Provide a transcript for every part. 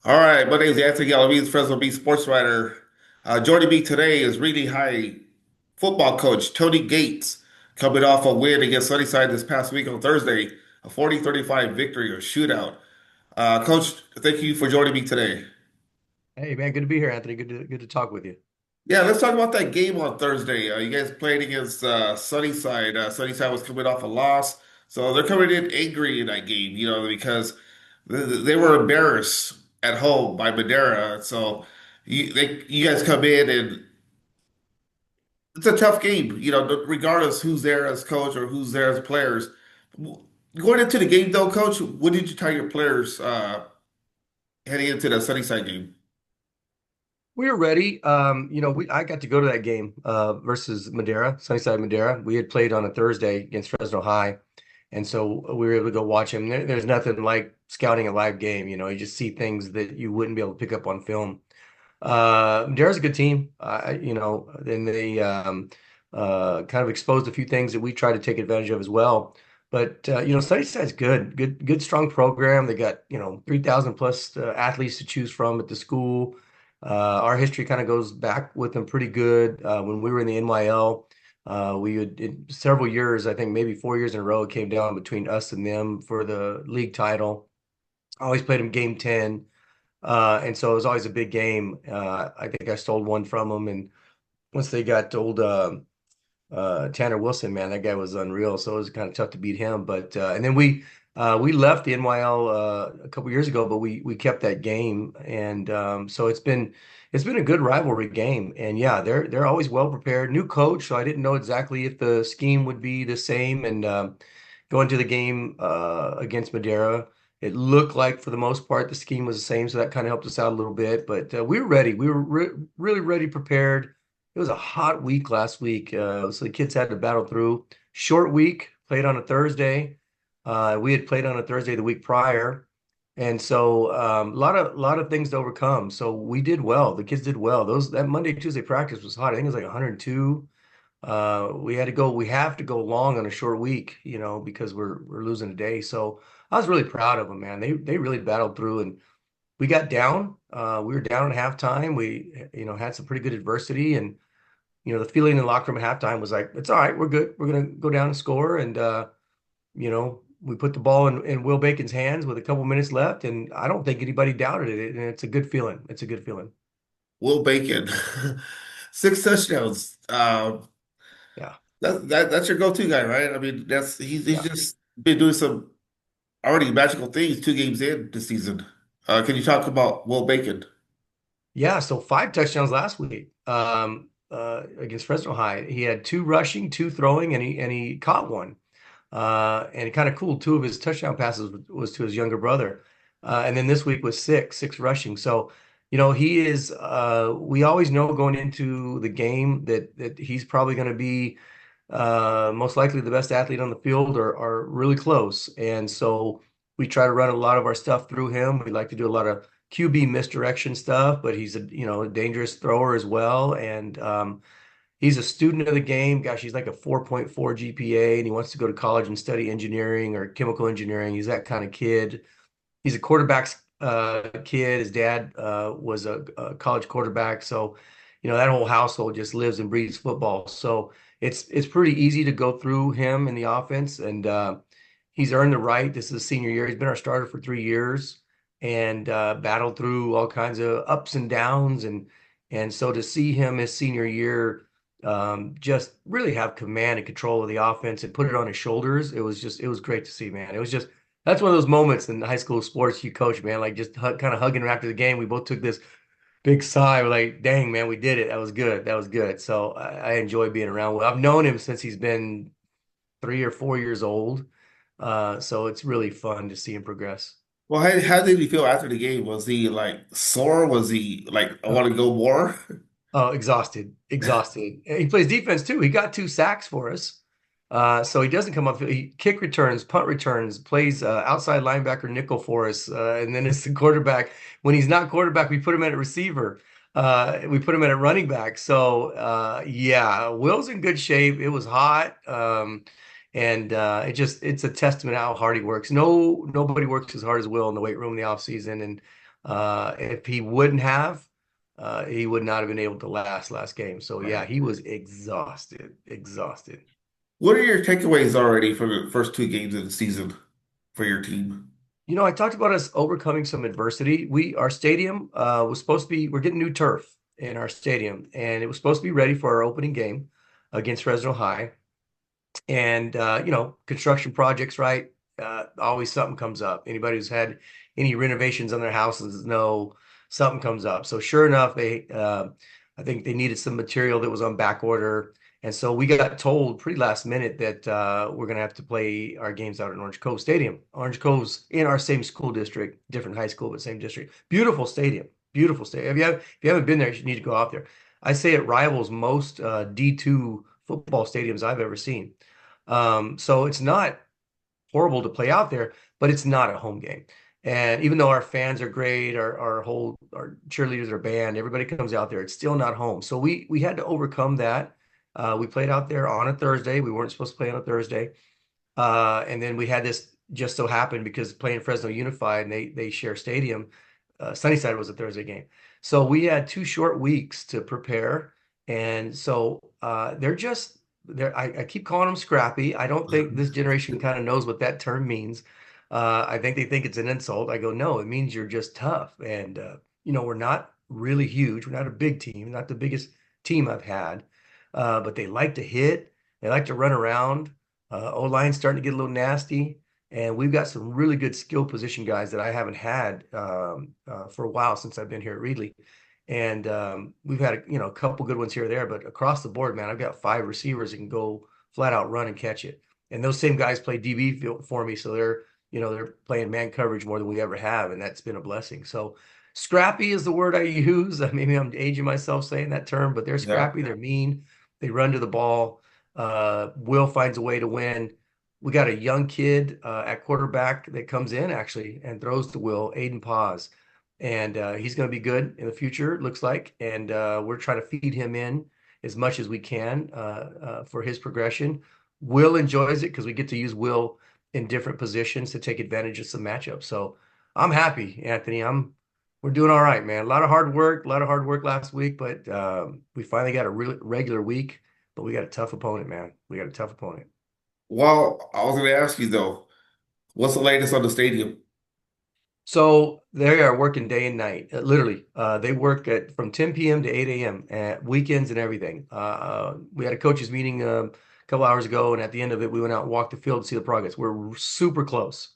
All right, my name is Anthony Galaviz, Fresno Bee sports writer. Joining me today is Reedley High football coach Tony Gates, coming off a win against Sunnyside this past week on Thursday, a 40-35 victory or shootout. Coach, thank you for joining me today. Hey man, good to be here, Anthony. Good to talk with you. Yeah, let's talk about that game on Thursday. You guys played against Sunnyside. Sunnyside was coming off a loss, so they're coming in angry in that game, because they were embarrassed at home by Madeira. So you guys come in and it's a tough game, regardless who's there as coach or who's there as players. Going into the game though, coach, what did you tell your players heading into the Sunnyside game? We were ready. I got to go to that game versus Madeira, Sunnyside Madeira. We had played on a Thursday against Fresno High, and so we were able to go watch him. There's nothing like scouting a live game. You just see things that you wouldn't be able to pick up on film. Madeira's a good team. Then they kind of exposed a few things that we tried to take advantage of as well. But Sunnyside's good, strong program. They got 3,000 plus athletes to choose from at the school. Our history kind of goes back with them pretty good. When we were in the NYL, we had in several years, I think maybe 4 years in a row, it came down between us and them for the league title. I always played them game 10. And so it was always a big game. I think I stole one from them. And once they got old Tanner Wilson, man, that guy was unreal. So it was kind of tough to beat him. But and then we left the NYL a couple years ago, but we kept that game, and so it's been a good rivalry game. And yeah, they're always well prepared. New coach, so I didn't know exactly if the scheme would be the same. And going to the game against Madeira, it looked like for the most part the scheme was the same, so that kind of helped us out a little bit. But we were ready. We were really ready, prepared. It was a hot week last week, so the kids had to battle through. Short week, played on a Thursday. We had played on a Thursday the week prior, and so a lot of things to overcome. So we did well. The kids did well. That Monday Tuesday practice was hot. I think it was like 102. We have to go long on a short week, because we're losing a day. So I was really proud of them, man. They really battled through, and we got down. We were down at halftime. We had some pretty good adversity, and the feeling in the locker room at halftime was like, it's all right, we're good. We're gonna go down and score. And we put the ball in Will Bacon's hands with a couple minutes left, and I don't think anybody doubted it. And it's a good feeling. It's a good feeling. Will Bacon, 6 touchdowns. Yeah. That's your go-to guy, right? I mean, that's he's Yeah. just been doing some already magical things 2 games in this season. Can you talk about Will Bacon? Yeah, so 5 touchdowns last week against Fresno High. He had two rushing, two throwing, and he caught one. And kind of cool, two of his touchdown passes was to his younger brother. And then this week was six rushing. So, he is, we always know going into the game that he's probably going to be most likely the best athlete on the field or really close. And so we try to run a lot of our stuff through him. We like to do a lot of QB misdirection stuff, but he's a dangerous thrower as well. And he's a student of the game. Gosh, he's like a 4.4 GPA, and he wants to go to college and study engineering or chemical engineering. He's that kind of kid. He's a quarterback's kid. His dad was a college quarterback, so that whole household just lives and breathes football. So it's pretty easy to go through him in the offense, and he's earned the right. This is his senior year. He's been our starter for 3 years, and battled through all kinds of ups and downs, and so to see him his senior year just really have command and control of the offense and put it on his shoulders. It was great to see, man. It was just That's one of those moments in high school sports you coach, man, like just kind of hugging him after the game. We both took this big sigh. We're like, dang, man, we did it. That was good. That was good. So I enjoy being around. I've known him since he's been 3 or 4 years old. So it's really fun to see him progress. Well, how did he feel after the game? Was he like sore? Was he like, I want to go more? Oh, exhausted, exhausted. He plays defense too. He got 2 sacks for us. So he doesn't come up. He kick returns, punt returns, plays outside linebacker nickel for us. And then it's the quarterback. When he's not quarterback, we put him at a receiver. We put him at a running back. So yeah, Will's in good shape. It was hot. And it's a testament how hard he works. Nobody works as hard as Will in the weight room in the off season. And If he wouldn't have, he would not have been able to last game. So yeah, Right. he was exhausted, exhausted. What are your takeaways already for the first two games of the season for your team? I talked about us overcoming some adversity. Our stadium was supposed to be, we're getting new turf in our stadium, and it was supposed to be ready for our opening game against Fresno High. And construction projects, right? Always something comes up. Anybody who's had any renovations on their houses know something comes up. So sure enough, I think they needed some material that was on back order. And so we got told pretty last minute that we're going to have to play our games out at Orange Cove Stadium. Orange Cove's in our same school district, different high school, but same district. Beautiful stadium, beautiful stadium. If you haven't been there, you need to go out there. I say it rivals most D2 football stadiums I've ever seen. So it's not horrible to play out there, but it's not a home game. And even though our fans are great, our cheerleaders are banned, everybody comes out there, it's still not home. So we had to overcome that. We played out there on a Thursday. We weren't supposed to play on a Thursday. And then we had this just so happened because playing Fresno Unified and they share stadium. Sunnyside was a Thursday game. So we had 2 short weeks to prepare. And so I keep calling them scrappy. I don't think this generation kind of knows what that term means. I think they think it's an insult. I go, no, it means you're just tough. And we're not really huge. We're not a big team, not the biggest team I've had. But they like to hit, they like to run around. O-line's starting to get a little nasty. And we've got some really good skill position guys that I haven't had for a while since I've been here at Reedley. And we've had a couple good ones here or there, but across the board, man, I've got 5 receivers that can go flat out run and catch it. And those same guys play DB for me, so they're playing man coverage more than we ever have, and that's been a blessing. So scrappy is the word I use. Maybe I'm aging myself saying that term, but they're Yeah. scrappy, they're mean, they run to the ball. Will finds a way to win. We got a young kid at quarterback that comes in actually and throws to Will, Aiden Paz, and he's going to be good in the future, it looks like. And we're trying to feed him in as much as we can for his progression. Will enjoys it because we get to use Will in different positions to take advantage of some matchups. So I'm happy, Anthony. We're doing all right, man. A lot of hard work last week, but we finally got a really regular week. But we got a tough opponent, man. We got a tough opponent. Well, I was going to ask you though, what's the latest on the stadium? So they are working day and night, literally. They work at from 10 p.m. to 8 a.m. at weekends and everything. We had a coaches meeting a couple hours ago, and at the end of it, we went out and walked the field to see the progress. We're super close.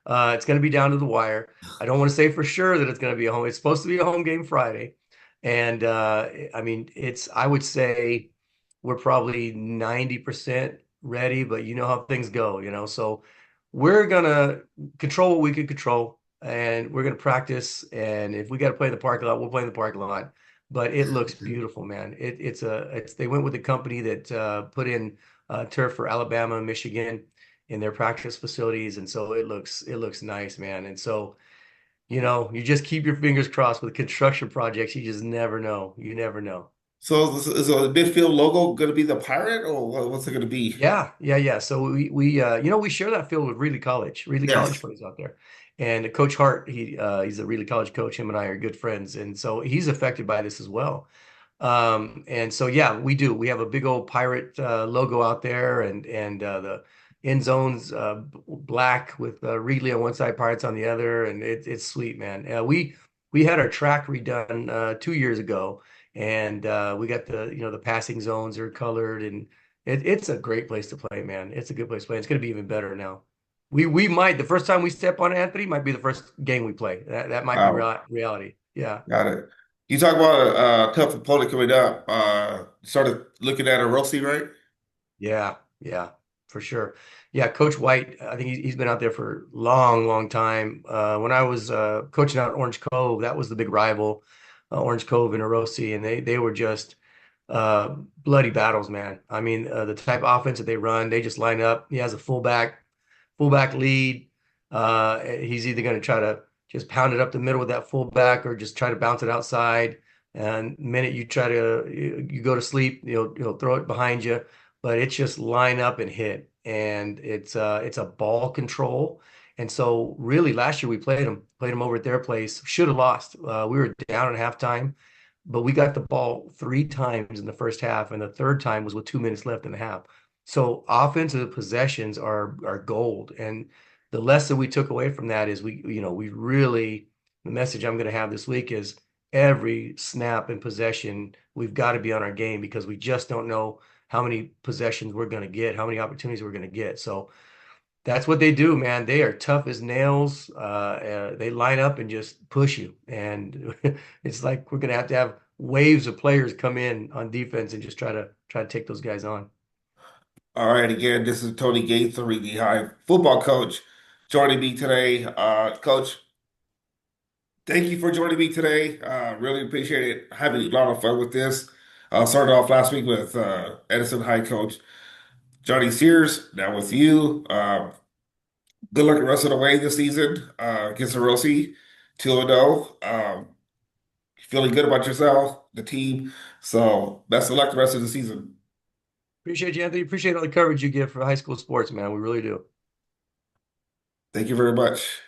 It's going to be down to the wire. I don't want to say for sure that it's going to be a home. It's supposed to be a home game Friday, and I mean, I would say we're probably 90% ready, but you know how things go. So we're gonna control what we can control and we're going to practice. And if we got to play in the parking lot, we'll play in the parking lot. But it looks beautiful, man. They went with a company that put in turf for Alabama and Michigan in their practice facilities, and so it looks nice, man. And so you just keep your fingers crossed with construction projects. You just never know. You never know. So is the midfield logo going to be the pirate or what's it going to be? Yeah, yeah, yeah. So we share that field with Reedley College. Reedley College Yes. plays out there, and Coach Hart, he's a Reedley College coach. Him and I are good friends, and so he's affected by this as well. And so yeah, we do. We have a big old pirate logo out there, and the end zones black with Reedley on one side, Pirates on the other, and it's sweet, man. We had our track redone 2 years ago, and we got the passing zones are colored, and it's a great place to play, man. It's a good place to play. It's going to be even better now. We might the first time we step on Anthony might be the first game we play. That might be Wow. reality. Yeah. Got it. You talk about a tough opponent coming up. Started looking at a Rossi, right? Yeah, yeah, for sure. Yeah, Coach White, I think he's been out there for a long, long time. When I was coaching out at Orange Cove, that was the big rival, Orange Cove and Orosi, and they were just bloody battles, man. I mean, the type of offense that they run, they just line up. He has a fullback lead. He's either going to try to just pound it up the middle with that fullback or just try to bounce it outside. And the minute you try to you go to sleep, you'll throw it behind you, but it's just line up and hit. And it's a ball control. And so really last year we played them over at their place. Should have lost. We were down at halftime, but we got the ball 3 times in the first half, and the third time was with 2 minutes left in the half. So offensive possessions are gold. And the lesson we took away from that is we really the message I'm going to have this week is every snap and possession, we've got to be on our game because we just don't know how many possessions we're going to get, how many opportunities we're going to get. So that's what they do, man. They are tough as nails. They line up and just push you. And it's like we're going to have waves of players come in on defense and just try to take those guys on. All right, again, this is Tony Gates, the Reedley High football coach, joining me today. Coach, thank you for joining me today. Really appreciate it. Having a lot of fun with this. Started off last week with Edison High coach Johnny Sears. Now with you. Good luck the rest of the way this season against the Rossi, 2-0. Feeling good about yourself, the team. So best of luck the rest of the season. Appreciate you, Anthony. Appreciate all the coverage you give for high school sports, man. We really do. Thank you very much.